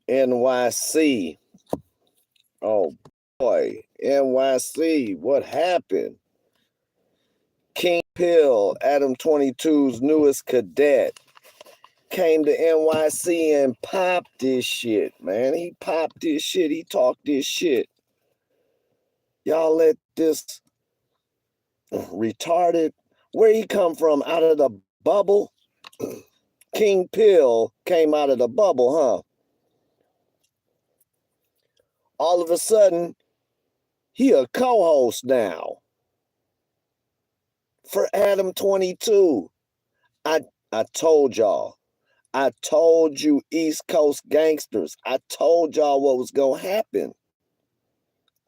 NYC. Oh boy, NYC. What happened? King Pill, ADAM22's newest cadet, came to NYC and popped this shit, man. He popped this shit. He talked this shit. Y'all let this retarded, where he come from, out of the bubble? King Pill came out of the bubble, huh? All of a sudden, he a co-host now for ADAM22. I told y'all. I told you East Coast gangsters. I told y'all what was going to happen.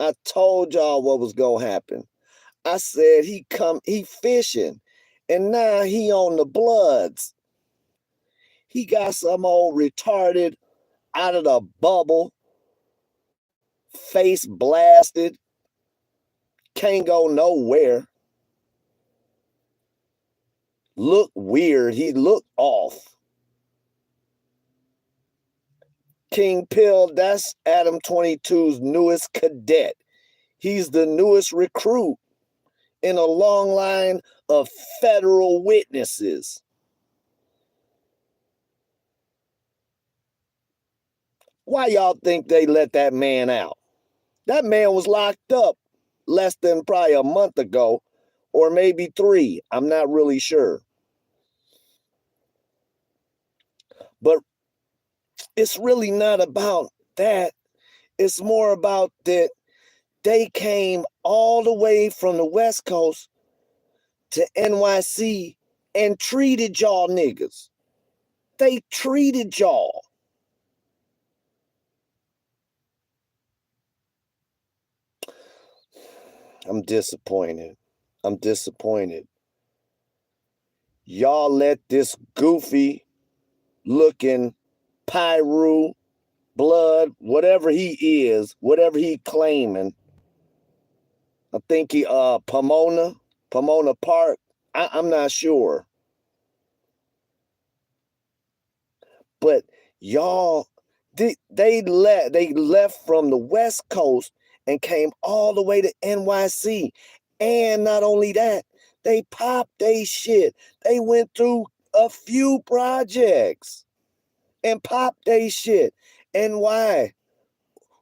I told y'all what was going to happen. I said he fishing, and now he on the Bloods. He got some old retarded out of the bubble, face blasted, can't go nowhere. Look weird. He looked off. King Pill, that's ADAM22's newest cadet. He's the newest recruit in a long line of federal witnesses. Why y'all think they let that man out? That man was locked up less than probably a month ago, or maybe 3. I'm not really sure. But it's really not about that. It's more about that they came all the way from the West Coast to NYC and treated y'all niggas. They treated y'all. I'm disappointed. I'm disappointed. Y'all let this goofy looking Pyru, Blood, whatever he is, whatever he claiming. I think he Pomona Park. I'm not sure. But y'all, they left from the West Coast and came all the way to NYC. And not only that, they popped they shit. They went through a few projects and popped they shit. And why?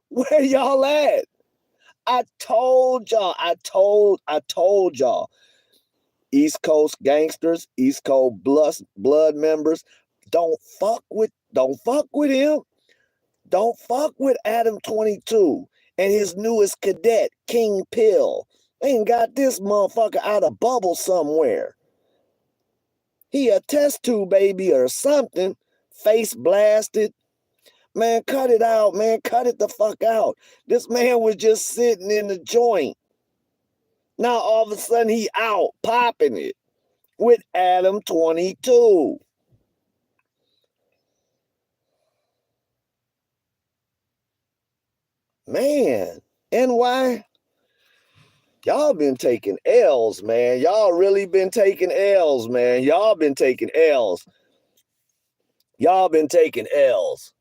Where y'all at? I told y'all. I told y'all. East Coast gangsters, East Coast blood members, don't fuck with him. Don't fuck with ADAM22 and his newest cadet, King Pill. They ain't got this motherfucker out of bubble somewhere. He a test tube baby or something, face blasted. Man, cut it out, man. Cut it the fuck out. This man was just sitting in the joint. Now all of a sudden he out popping it with ADAM22. Man, NY, y'all been taking L's, man. Y'all really been taking L's, man. Y'all been taking L's. Y'all been taking L's.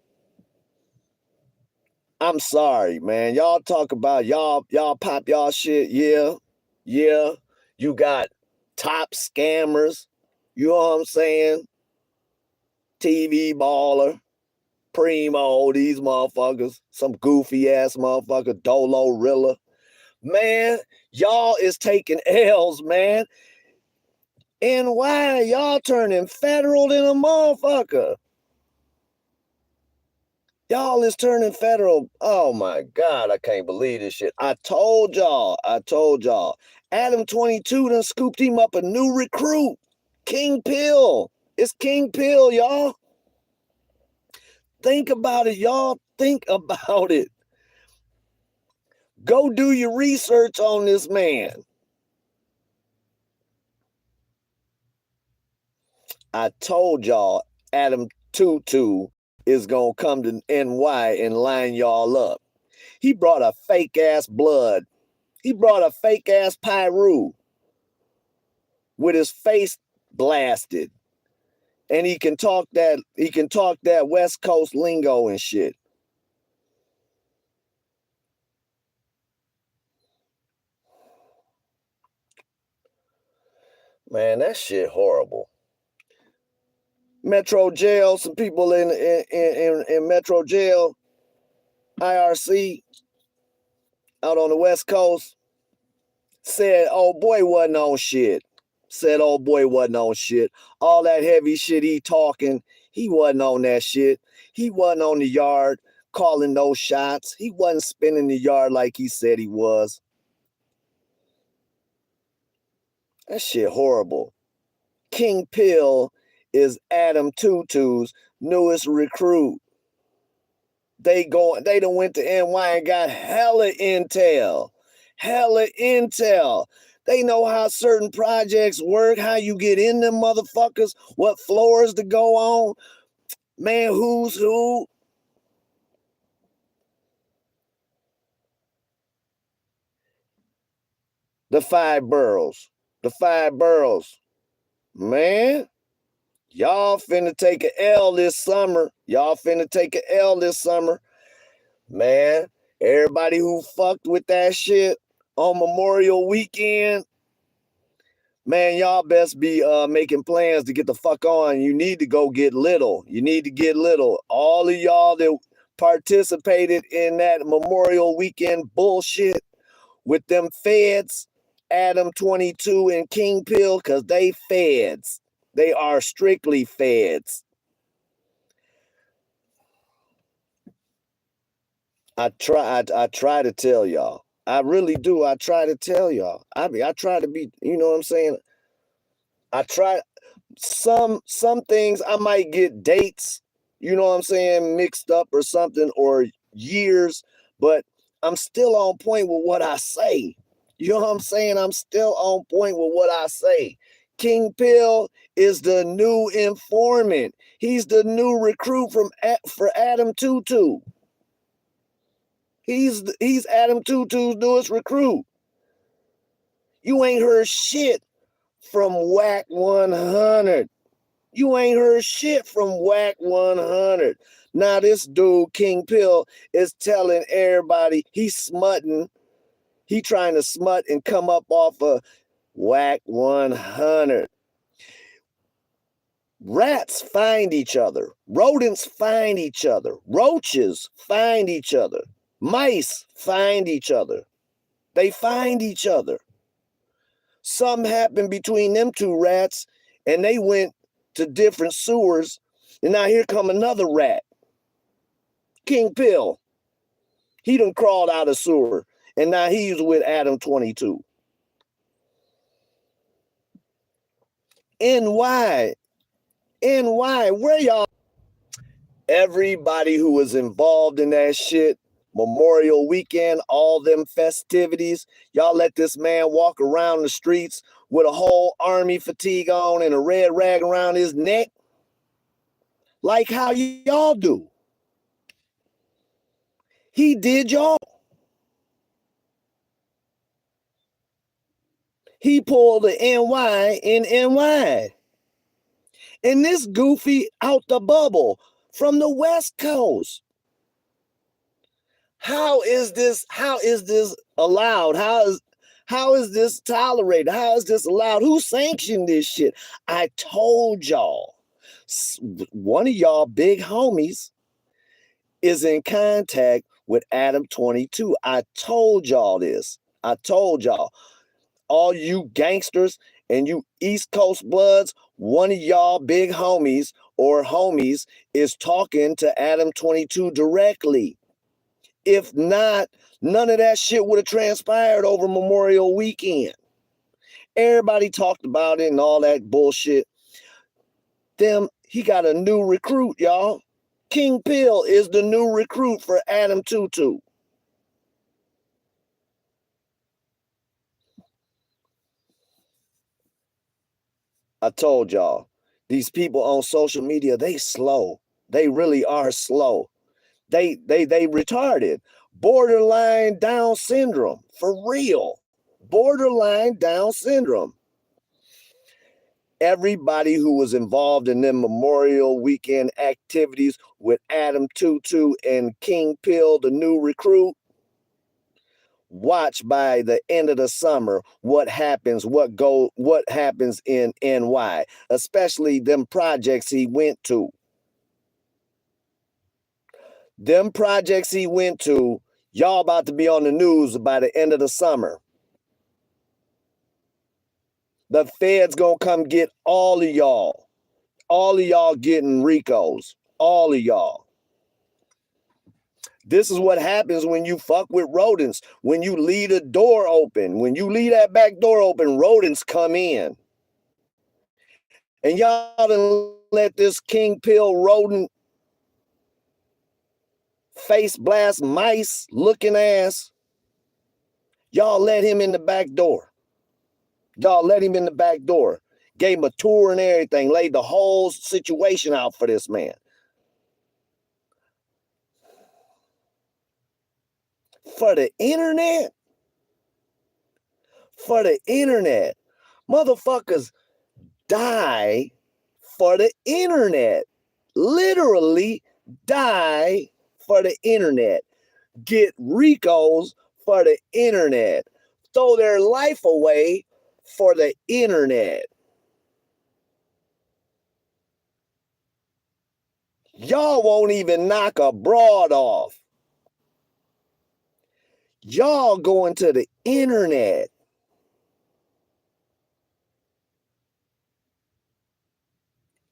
I'm sorry, man. Y'all talk about y'all pop y'all shit. Yeah. You got top scammers. You know what I'm saying? TV baller, Primo, these motherfuckers. Some goofy ass motherfucker, Dolo Rilla. Man, y'all is taking L's, man. And why y'all turning federal than a motherfucker? Y'all is turning federal. Oh my God, I can't believe this shit. I told y'all. ADAM22 done scooped him up a new recruit. King Pill. It's King Pill, y'all. Think about it, y'all. Think about it. Go do your research on this man. I told y'all ADAMTUTU is going to come to NY and line y'all up. He brought a fake ass Blood. He brought a fake ass Pyru with his face blasted. And he can talk that West Coast lingo and shit. Man, that shit horrible. Metro jail, some people in Metro jail, IRC, out on the West Coast, said old boy wasn't on shit. Said old boy wasn't on shit. All that heavy shit he talking, he wasn't on that shit. He wasn't on the yard calling those shots. He wasn't spinning the yard like he said he was. That shit horrible. King Pill is ADAMTUTU's newest recruit. They done went to NY and got hella intel. Hella intel. They know how certain projects work, how you get in them motherfuckers, what floors to go on. Man, who's who? The 5 boroughs. The 5 boroughs. Man, y'all finna take an L this summer. Y'all finna take an L this summer. Man, everybody who fucked with that shit on Memorial Weekend, man, y'all best be making plans to get the fuck on. You need to go get little. You need to get little. All of y'all that participated in that Memorial Weekend bullshit with them feds, ADAM22 and King Pill, because they feds. They are strictly feds. I try to tell y'all. I really do. I try to tell y'all. I mean, I try to be, you know what I'm saying? I try some things I might get dates, you know what I'm saying, mixed up or something, or years, but I'm still on point with what I say. You know what I'm saying? I'm still on point with what I say. King Pill is the new informant. He's the new recruit for ADAMTUTU. He's ADAMTUTU's newest recruit. You ain't heard shit from WYA 100. You ain't heard shit from WYA 100. Now this dude, King Pill, is telling everybody he's smutting. He trying to smut and come up off of WYA 100. Rats find each other. Rodents find each other. Roaches find each other. Mice find each other. They find each other. Something happened between them two rats, and they went to different sewers. And now here come another rat. King Pill. He done crawled out of sewer. And now he's with ADAM22. NY. Where y'all? Everybody who was involved in that shit, Memorial Weekend, all them festivities, y'all let this man walk around the streets with a whole army fatigue on and a red rag around his neck, like how y'all do. He did y'all. He pulled the NY in NY. And this goofy out the bubble from the West Coast. How is this allowed? How is this tolerated? How is this allowed? Who sanctioned this shit? I told y'all. One of y'all big homies is in contact with ADAM22. I told y'all this. I told y'all. All you gangsters and you East Coast bloods, one of y'all big homies or homies is talking to ADAM22 directly. If not, none of that shit would have transpired over Memorial Weekend. Everybody talked about it and all that bullshit. He got a new recruit, y'all. King Pill is the new recruit for ADAM22. I told y'all, these people on social media, they slow. They really are slow. They retarded. Borderline Down syndrome, for real. Borderline Down syndrome. Everybody who was involved in them Memorial Weekend activities with ADAM22 and King Pill, the new recruit, Watch by the end of the summer what happens in NY, especially them projects he went to. Them projects he went to, y'all about to be on the news by the end of the summer. The feds gonna come get all of y'all. All of y'all getting RICOs. All of y'all. This is what happens when you fuck with rodents. When you leave the door open, when you leave that back door open, rodents come in. And y'all done let this king pill rodent face blast mice looking ass. Y'all let him in the back door. Y'all let him in the back door. Gave him a tour and everything. Laid the whole situation out for this man. For the internet? For the internet. Motherfuckers die for the internet. Literally die for the internet. Get RICOs for the internet. Throw their life away for the internet. Y'all won't even knock a broad off. Y'all going to the internet.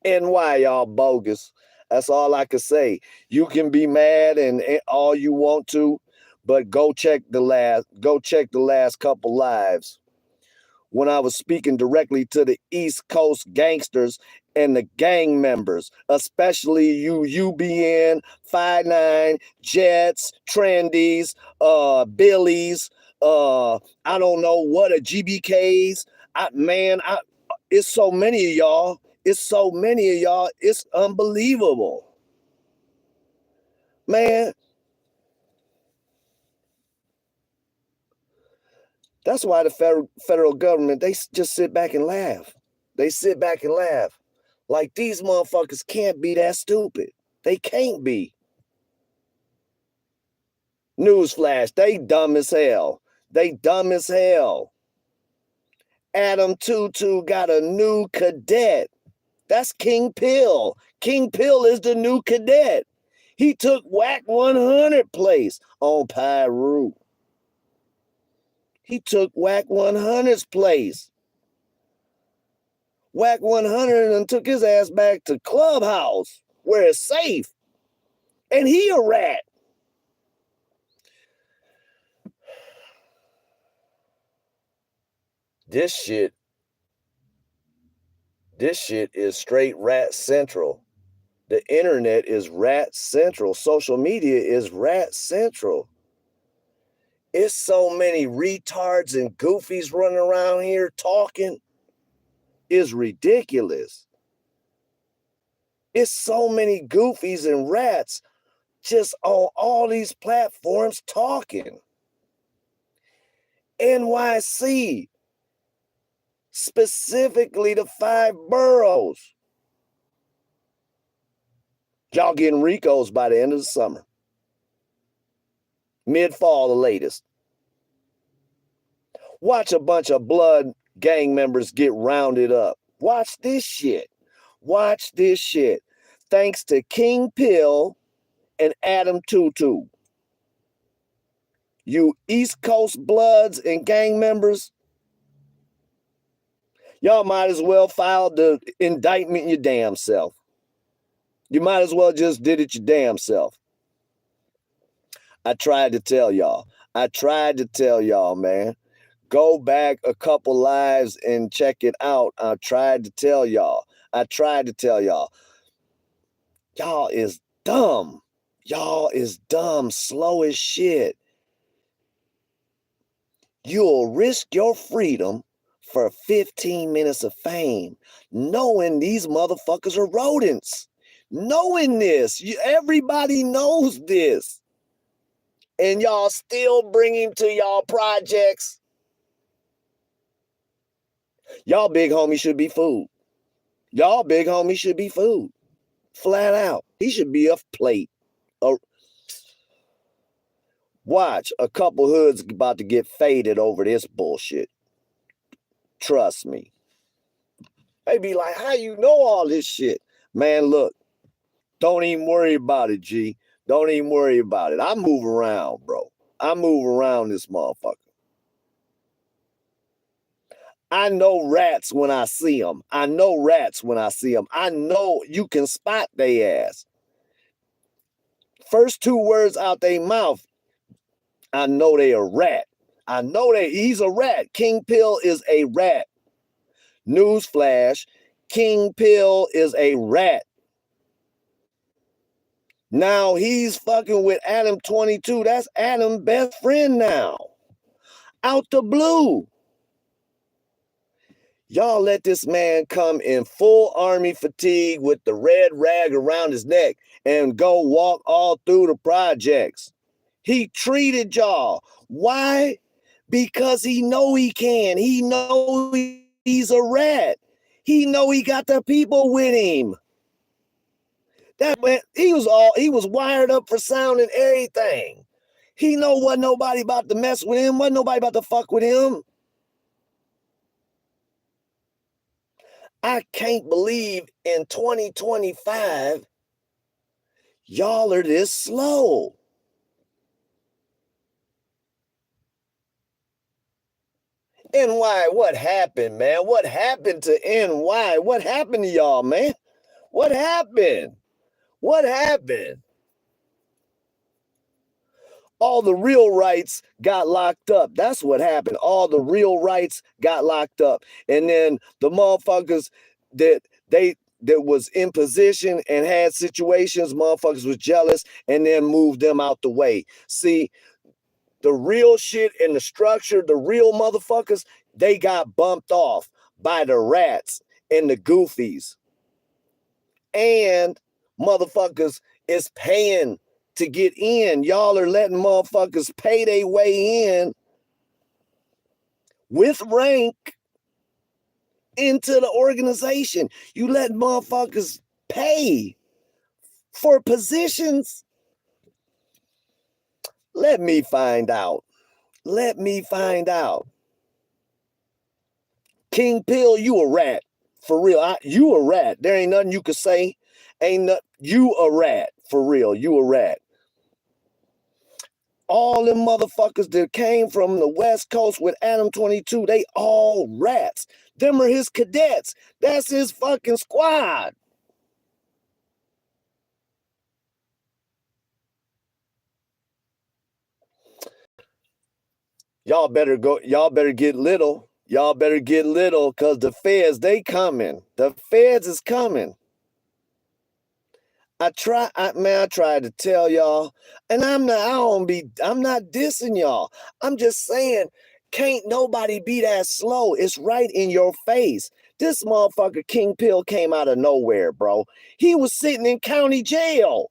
And why y'all bogus? That's all I can say. You can be mad and all you want to, but go check the last couple lives when I was speaking directly to the East Coast gangsters and the gang members, especially you UBN, 5'9", Jets, Trendies, Billies, I don't know what, GBKs. It's so many of y'all. It's so many of y'all. It's unbelievable. Man, that's why the federal government, they just sit back and laugh. They sit back and laugh. Like, these motherfuckers can't be that stupid. They can't be. Newsflash, they dumb as hell. They dumb as hell. ADAMTUTU got a new cadet. That's King Pill. King Pill is the new cadet. He took WAC 100 place on Pyru. He took WAC 100's place. WAC 100 and took his ass back to Clubhouse where it's safe. And he a rat. This shit is straight rat central. The internet is rat central. Social media is rat central. It's so many retards and goofies running around here talking. Is ridiculous. It's so many goofies and rats just on all these platforms talking. NYC, specifically the 5 boroughs. Y'all getting RICOs by the end of the summer. Mid-fall, the latest. Watch a bunch of blood gang members get rounded up. Watch this shit. Watch this shit. Thanks to King Pill and ADAMTUTU. You East Coast bloods and gang members, y'all might as well file the indictment your damn self. You might as well just did it your damn self. I tried to tell y'all. Man. Go back a couple lives and check it out. I tried to tell y'all. Y'all is dumb. Slow as shit. You'll risk your freedom for 15 minutes of fame, knowing these motherfuckers are rodents. Knowing this. Everybody knows this. And y'all still bring him to y'all projects. Y'all big homie should be food. Flat out. He should be a plate. Watch, a couple hoods about to get faded over this bullshit. Trust me. They be like, how you know all this shit? Man, look, don't even worry about it, G. Don't even worry about it. I move around, bro. I move around this motherfucker. I know rats when I see them. I know rats when I see them. I know you can spot they ass. First two words out their mouth, I know they a rat. I know that he's a rat. King Pill is a rat. Newsflash, King Pill is a rat. Now he's fucking with ADAM22. That's Adam's best friend now. Out the blue. Y'all let this man come in full army fatigue with the red rag around his neck and go walk all through the projects. He treated y'all. Why? Because he know he can. He know he's a rat. He know he got the people with him. That man, he was wired up for sound and everything. He know wasn't nobody about to mess with him. Wasn't nobody about to fuck with him. I can't believe in 2025, y'all are this slow. NY, what happened, man? What happened to NY? What happened to y'all, man? What happened? What happened? All the real rights got locked up. That's what happened. All the real rights got locked up. And then the motherfuckers that was in position and had situations, motherfuckers was jealous and then moved them out the way. See, the real shit and the structure, the real motherfuckers, they got bumped off by the rats and the goofies. And motherfuckers is paying to get in. Y'all are letting motherfuckers pay their way in with rank into the organization. You let motherfuckers pay for positions. Let me find out. Let me find out. King Pill, you a rat. For real. You a rat. There ain't nothing you could say. Ain't nothing. You a rat. For real. You a rat. All them motherfuckers that came from the West Coast with ADAM22, they all rats. Them are his cadets. That's his fucking squad. Y'all better go. Y'all better get little. Y'all better get little because the feds, they coming. The feds is coming. I tried to tell y'all, and I'm not dissing y'all. I'm just saying, can't nobody be that slow. It's right in your face. This motherfucker King Pill came out of nowhere, bro. He was sitting in county jail.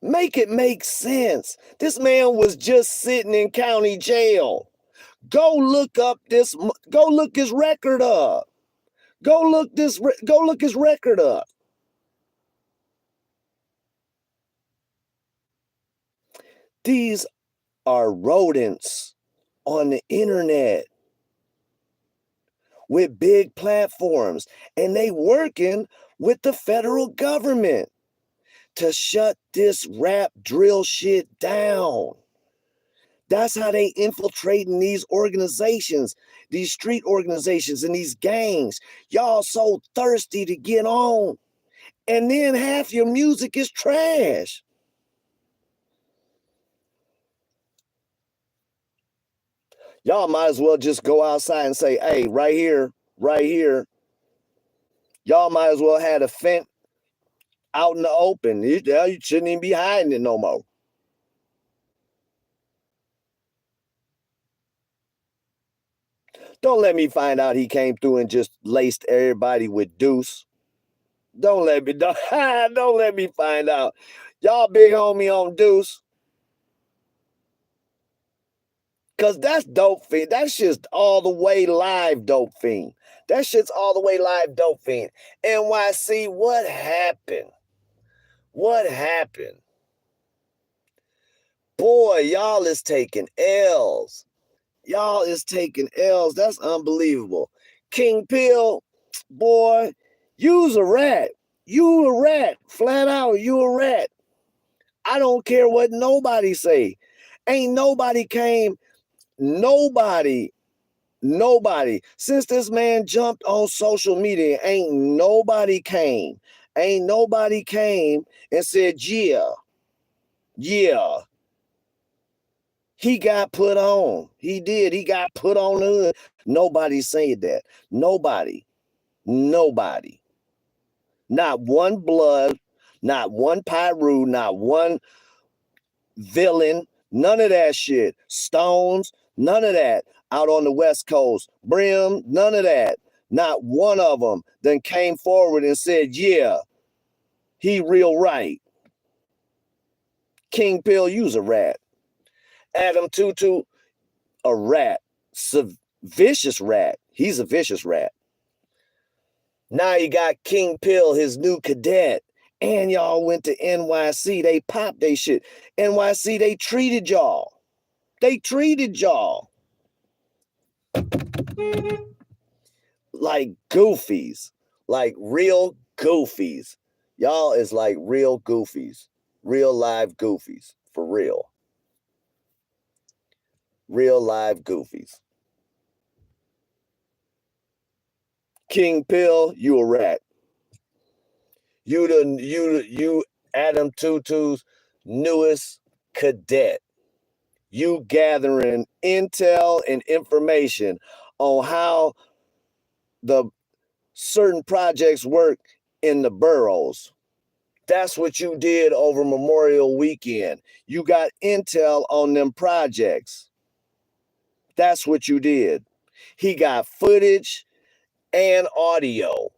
Make it make sense. This man was just sitting in county jail. Go look his record up. Go look his record up. These are rodents on the internet with big platforms, and they working with the federal government to shut this rap drill shit down. That's how they infiltrating these organizations, these street organizations and these gangs. Y'all so thirsty to get on, and then half your music is trash. Y'all might as well just go outside and say, hey, right here, right here. Y'all might as well have a fence out in the open. You shouldn't even be hiding it no more. Don't let me find out he came through and just laced everybody with deuce. Don't let me find out. Y'all big homie on deuce. Cause that's dope fiend. That shit's all the way live dope fiend. That shit's all the way live dope fiend. NYC, what happened? What happened? Boy, y'all is taking L's. Y'all is taking L's. That's unbelievable. King Pill, boy, you's a rat. You a rat. Flat out, you a rat. I don't care what nobody say. Ain't nobody came. Nobody. Since this man jumped on social media, ain't nobody came. Ain't nobody came and said, yeah. He got put on. He did. He got put on the hood. Nobody said that. Nobody. Not one blood, not one Pyru, not one villain, none of that shit. Stones, none of that. Out on the West Coast. Brim, none of that. Not one of them then came forward and said, yeah, he real right. King Pill, you's a rat. ADAMTUTU, a rat. Vicious rat. He's a vicious rat. Now you got King Pill, his new cadet. And y'all went to NYC. They popped they shit. NYC, they treated y'all. They treated y'all like goofies. Like real goofies. Y'all is like real goofies. Real live goofies. For real. Real live goofies. King Pill, you a rat. You ADAMTUTU's newest cadet. You gathering intel and information on how the certain projects work in the boroughs. That's what you did over Memorial Weekend. You got intel on them projects. That's what you did. He got footage and audio.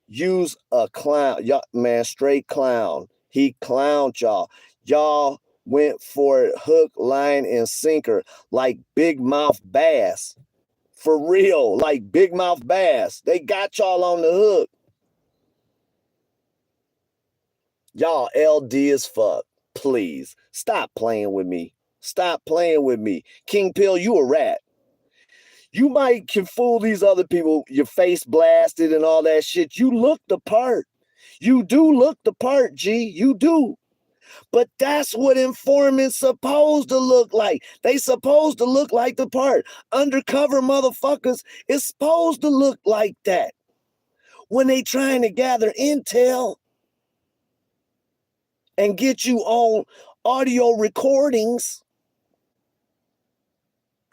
Use a clown. Y'all, man, straight clown. He clowned y'all. Y'all went for it hook, line, and sinker like big mouth bass. For real, like big mouth bass. They got y'all on the hook. Y'all LD as fuck. Please, stop playing with me. Stop playing with me. King Pill, you a rat. You might can fool these other people, your face blasted and all that shit. You look the part. You do look the part, G. You do. But that's what informants supposed to look like. They supposed to look like the part. Undercover motherfuckers is supposed to look like that. When they trying to gather intel and get you on audio recordings,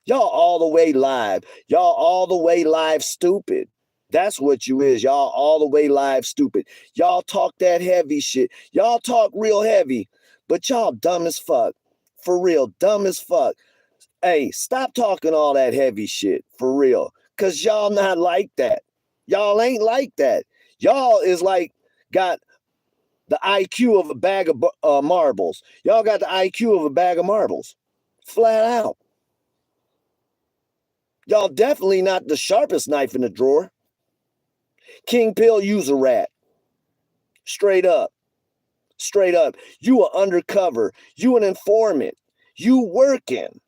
y'all all the way live. Y'all all the way live stupid. That's what you is. Y'all all the way live stupid. Y'all talk that heavy shit. Y'all talk real heavy, but y'all dumb as fuck. For real, dumb as fuck. Hey, stop talking all that heavy shit. For real. Because y'all not like that. Y'all ain't like that. Y'all is like got the IQ of a bag of marbles. Y'all got the IQ of a bag of marbles. Flat out. Y'all definitely not the sharpest knife in the drawer. King Pill, you's a rat. Straight up. Straight up. You are undercover. You an informant. You working.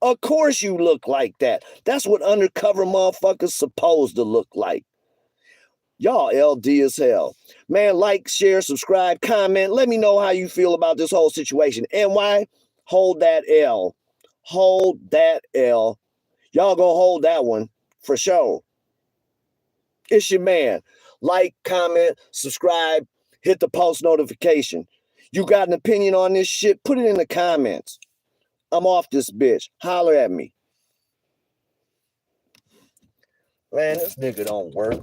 Of course you look like that. That's what undercover motherfuckers supposed to look like. Y'all LD as hell. Man, like, share, subscribe, comment. Let me know how you feel about this whole situation. And why? Hold that L. Hold that L. Y'all gonna hold that one for sure. It's your man. Like, comment, subscribe, hit the post notification. You got an opinion on this shit? Put it in the comments. I'm off this bitch. Holler at me. Man, this nigga don't work.